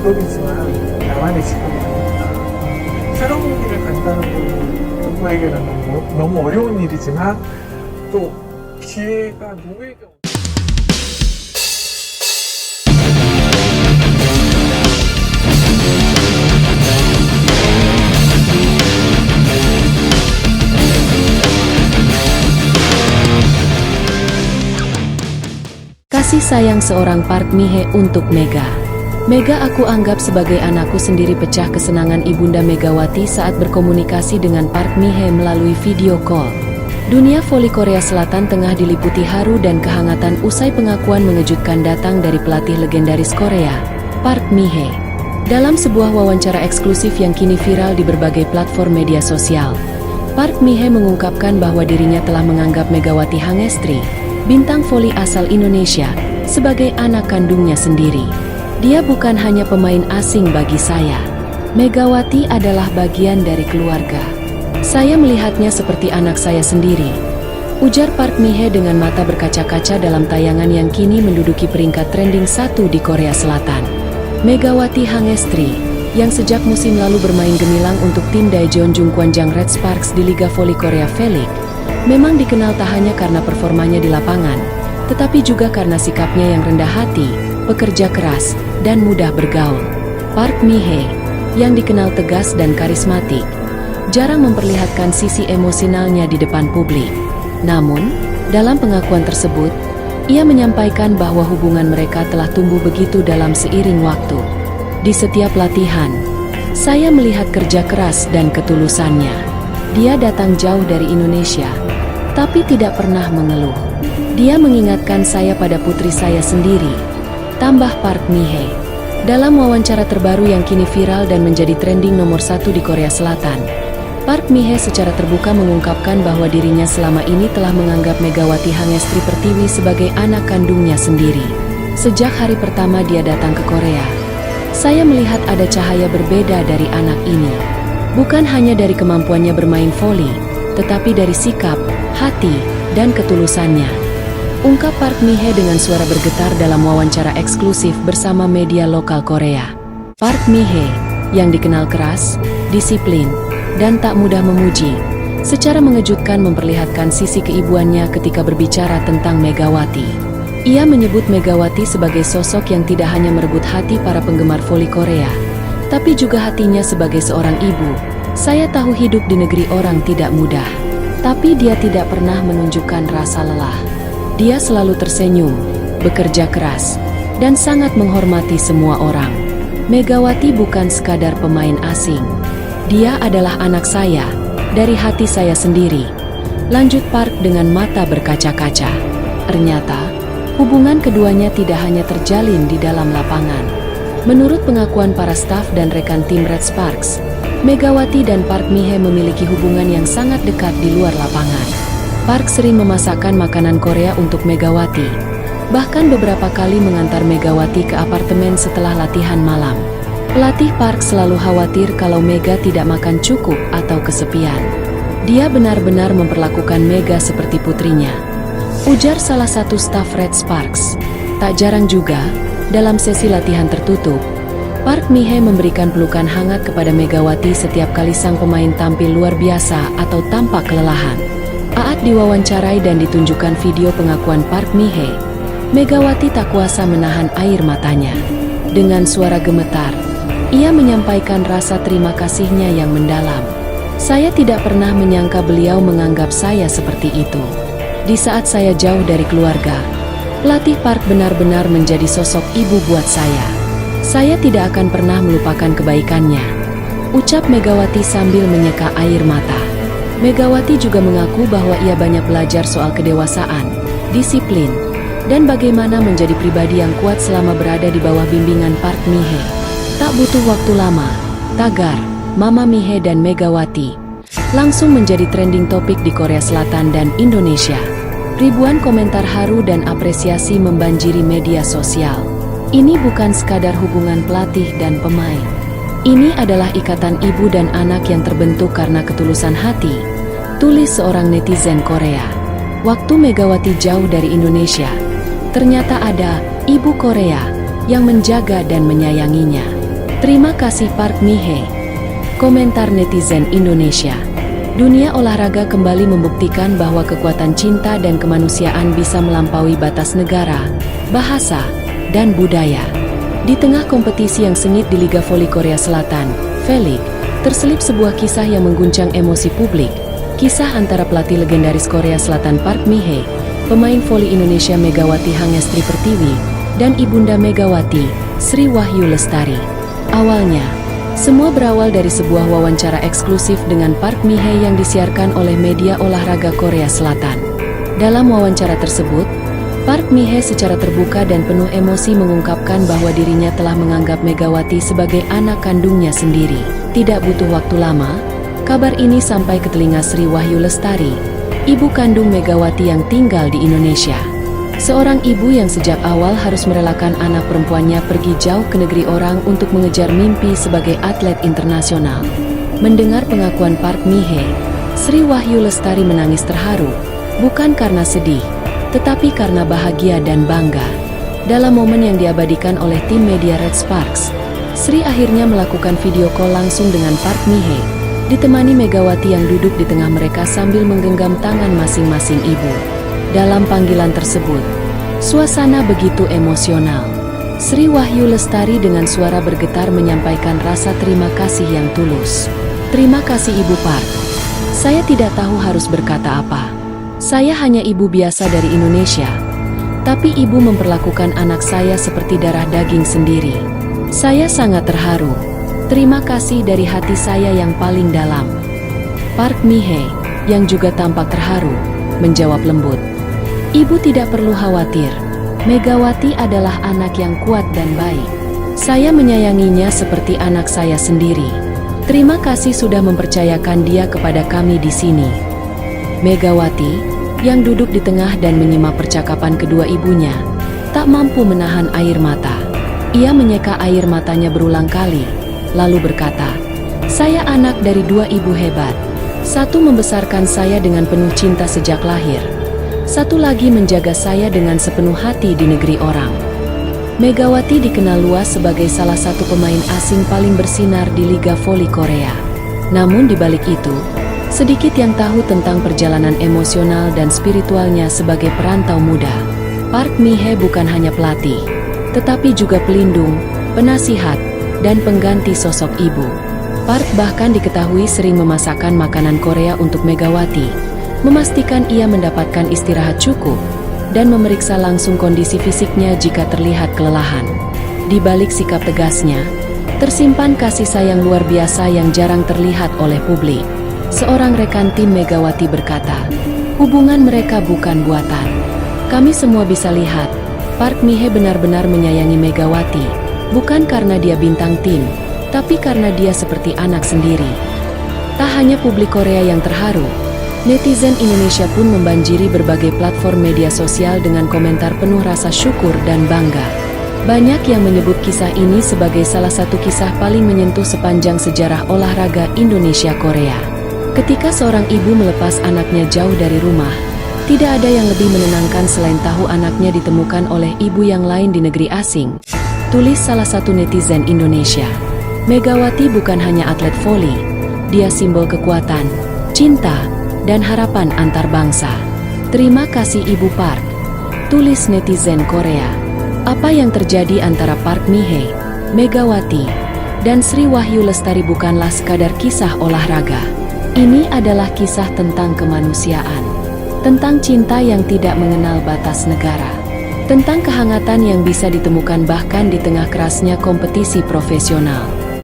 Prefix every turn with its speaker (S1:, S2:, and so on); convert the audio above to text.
S1: 직업이지만 나만의 직업이 아닙니다. 새로운 일을 간다는 건 누구에게는 너무 어려운 일이지만 또 기회가 누구에게
S2: Kasih sayang seorang Park Mi-hye untuk Mega. Mega aku anggap sebagai anakku sendiri. Pecah kesenangan Ibunda Megawati saat berkomunikasi dengan Park Mi-hye melalui video call. Dunia voli Korea Selatan tengah diliputi haru dan kehangatan usai pengakuan mengejutkan datang dari pelatih legendaris Korea, Park Mi-hye. Dalam sebuah wawancara eksklusif yang kini viral di berbagai platform media sosial, Park Mi-hye mengungkapkan bahwa dirinya telah menganggap Megawati Hangestri, bintang voli asal Indonesia, sebagai anak kandungnya sendiri. Dia bukan hanya pemain asing bagi saya. Megawati adalah bagian dari keluarga. Saya melihatnya seperti anak saya sendiri, ujar Park Mi-hye dengan mata berkaca-kaca dalam tayangan yang kini menduduki peringkat trending 1 di Korea Selatan. Megawati Hangestri, yang sejak musim lalu bermain gemilang untuk tim Daejeon Jungkwanjang Red Sparks di Liga Voli Korea V-League, memang dikenal tak hanya karena performanya di lapangan, tetapi juga karena sikapnya yang rendah hati, pekerja keras, dan mudah bergaul. Park Mi-hye, yang dikenal tegas dan karismatik, jarang memperlihatkan sisi emosionalnya di depan publik. Namun, dalam pengakuan tersebut, ia menyampaikan bahwa hubungan mereka telah tumbuh begitu dalam seiring waktu. Di setiap latihan, saya melihat kerja keras dan ketulusannya. Dia datang jauh dari Indonesia, tapi tidak pernah mengeluh. Dia mengingatkan saya pada putri saya sendiri, tambah Park Mi-hye. Dalam wawancara terbaru yang kini viral dan menjadi trending nomor 1 di Korea Selatan, Park Mi-hye secara terbuka mengungkapkan bahwa dirinya selama ini telah menganggap Megawati Hangestri Pertiwi sebagai anak kandungnya sendiri. Sejak hari pertama dia datang ke Korea, saya melihat ada cahaya berbeda dari anak ini. Bukan hanya dari kemampuannya bermain voli, tetapi dari sikap, hati, dan ketulusannya, ungkap Park Mi-hye dengan suara bergetar dalam wawancara eksklusif bersama media lokal Korea. Park Mi-hye, yang dikenal keras, disiplin, dan tak mudah memuji, secara mengejutkan memperlihatkan sisi keibuannya ketika berbicara tentang Megawati. Ia menyebut Megawati sebagai sosok yang tidak hanya merebut hati para penggemar voli Korea, tapi juga hatinya sebagai seorang ibu. Saya tahu hidup di negeri orang tidak mudah, tapi dia tidak pernah menunjukkan rasa lelah. Dia selalu tersenyum, bekerja keras, dan sangat menghormati semua orang. Megawati bukan sekadar pemain asing. Dia adalah anak saya, dari hati saya sendiri. Lanjut Park dengan mata berkaca-kaca. Ternyata, hubungan keduanya tidak hanya terjalin di dalam lapangan. Menurut pengakuan para staf dan rekan tim Red Sparks, Megawati dan Park Mi-hye memiliki hubungan yang sangat dekat di luar lapangan. Park sering memasakkan makanan Korea untuk Megawati, bahkan beberapa kali mengantar Megawati ke apartemen setelah latihan malam. Pelatih Park selalu khawatir kalau Mega tidak makan cukup atau kesepian. Dia benar-benar memperlakukan Mega seperti putrinya, ujar salah satu staf Red Sparks. Tak jarang juga, dalam sesi latihan tertutup, Park Mi-hye memberikan pelukan hangat kepada Megawati setiap kali sang pemain tampil luar biasa atau tampak kelelahan. Saat diwawancarai dan ditunjukkan video pengakuan Park Mi-hye, Megawati tak kuasa menahan air matanya. Dengan suara gemetar, ia menyampaikan rasa terima kasihnya yang mendalam. Saya tidak pernah menyangka beliau menganggap saya seperti itu. Di saat saya jauh dari keluarga, pelatih Park benar-benar menjadi sosok ibu buat saya. Saya tidak akan pernah melupakan kebaikannya, ucap Megawati sambil menyeka air mata. Megawati juga mengaku bahwa ia banyak belajar soal kedewasaan, disiplin, dan bagaimana menjadi pribadi yang kuat selama berada di bawah bimbingan Park Mi-hye. Tak butuh waktu lama, tagar Mama Mi-hye dan Megawati langsung menjadi trending topik di Korea Selatan dan Indonesia. Ribuan komentar haru dan apresiasi membanjiri media sosial. Ini bukan sekadar hubungan pelatih dan pemain. Ini adalah ikatan ibu dan anak yang terbentuk karena ketulusan hati, tulis seorang netizen Korea. Waktu Megawati jauh dari Indonesia, ternyata ada ibu Korea yang menjaga dan menyayanginya. Terima kasih Park Mi-hee. Komentar netizen Indonesia. Dunia olahraga kembali membuktikan bahwa kekuatan cinta dan kemanusiaan bisa melampaui batas negara, bahasa, dan budaya. Di tengah kompetisi yang sengit di Liga Voli Korea Selatan, V-League, terselip sebuah kisah yang mengguncang emosi publik. Kisah antara pelatih legendaris Korea Selatan Park Mi-hee, pemain voli Indonesia Megawati Hangestri Pertiwi, dan ibunda Megawati, Sri Wahyu Lestari. Awalnya, semua berawal dari sebuah wawancara eksklusif dengan Park Mi-hee yang disiarkan oleh media olahraga Korea Selatan. Dalam wawancara tersebut, Park Mi-hee secara terbuka dan penuh emosi mengungkapkan bahwa dirinya telah menganggap Megawati sebagai anak kandungnya sendiri. Tidak butuh waktu lama, kabar ini sampai ke telinga Sri Wahyu Lestari, ibu kandung Megawati yang tinggal di Indonesia. Seorang ibu yang sejak awal harus merelakan anak perempuannya pergi jauh ke negeri orang untuk mengejar mimpi sebagai atlet internasional. Mendengar pengakuan Park Mi-hee, Sri Wahyu Lestari menangis terharu, bukan karena sedih, tetapi karena bahagia dan bangga. Dalam momen yang diabadikan oleh tim media Red Sparks, Sri akhirnya melakukan video call langsung dengan Park Mi-hee, ditemani Megawati yang duduk di tengah mereka sambil menggenggam tangan masing-masing ibu. Dalam panggilan tersebut, suasana begitu emosional. Sri Wahyu Lestari dengan suara bergetar menyampaikan rasa terima kasih yang tulus. Terima kasih Ibu Park. Saya tidak tahu harus berkata apa. Saya hanya ibu biasa dari Indonesia. Tapi ibu memperlakukan anak saya seperti darah daging sendiri. Saya sangat terharu. Terima kasih dari hati saya yang paling dalam. Park Mi-hee, yang juga tampak terharu, menjawab lembut. Ibu tidak perlu khawatir. Megawati adalah anak yang kuat dan baik. Saya menyayanginya seperti anak saya sendiri. Terima kasih sudah mempercayakan dia kepada kami di sini. Megawati, yang duduk di tengah dan menyimak percakapan kedua ibunya, tak mampu menahan air mata. Ia menyeka air matanya berulang kali, lalu berkata, "Saya anak dari dua ibu hebat. Satu membesarkan saya dengan penuh cinta sejak lahir. Satu lagi menjaga saya dengan sepenuh hati di negeri orang." Megawati dikenal luas sebagai salah satu pemain asing paling bersinar di Liga Voli Korea. Namun di balik itu, sedikit yang tahu tentang perjalanan emosional dan spiritualnya sebagai perantau muda. Park Mi-hee bukan hanya pelatih, tetapi juga pelindung, penasihat, dan pengganti sosok ibu. Park bahkan diketahui sering memasakkan makanan Korea untuk Megawati, memastikan ia mendapatkan istirahat cukup, dan memeriksa langsung kondisi fisiknya jika terlihat kelelahan. Di balik sikap tegasnya, tersimpan kasih sayang luar biasa yang jarang terlihat oleh publik. Seorang rekan tim Megawati berkata, "Hubungan mereka bukan buatan. Kami semua bisa lihat, Park Mi-hee benar-benar menyayangi Megawati, bukan karena dia bintang tim, tapi karena dia seperti anak sendiri." Tak hanya publik Korea yang terharu, netizen Indonesia pun membanjiri berbagai platform media sosial dengan komentar penuh rasa syukur dan bangga. Banyak yang menyebut kisah ini sebagai salah satu kisah paling menyentuh sepanjang sejarah olahraga Indonesia-Korea. Ketika seorang ibu melepas anaknya jauh dari rumah, tidak ada yang lebih menenangkan selain tahu anaknya ditemukan oleh ibu yang lain di negeri asing. Tulis salah satu netizen Indonesia. Megawati bukan hanya atlet voli, dia simbol kekuatan, cinta, dan harapan antar bangsa. Terima kasih Ibu Park. Tulis netizen Korea. Apa yang terjadi antara Park Mi-hee, Megawati, dan Sri Wahyu Lestari bukanlah sekadar kisah olahraga. Ini adalah kisah tentang kemanusiaan, tentang cinta yang tidak mengenal batas negara, tentang kehangatan yang bisa ditemukan bahkan di tengah kerasnya kompetisi profesional.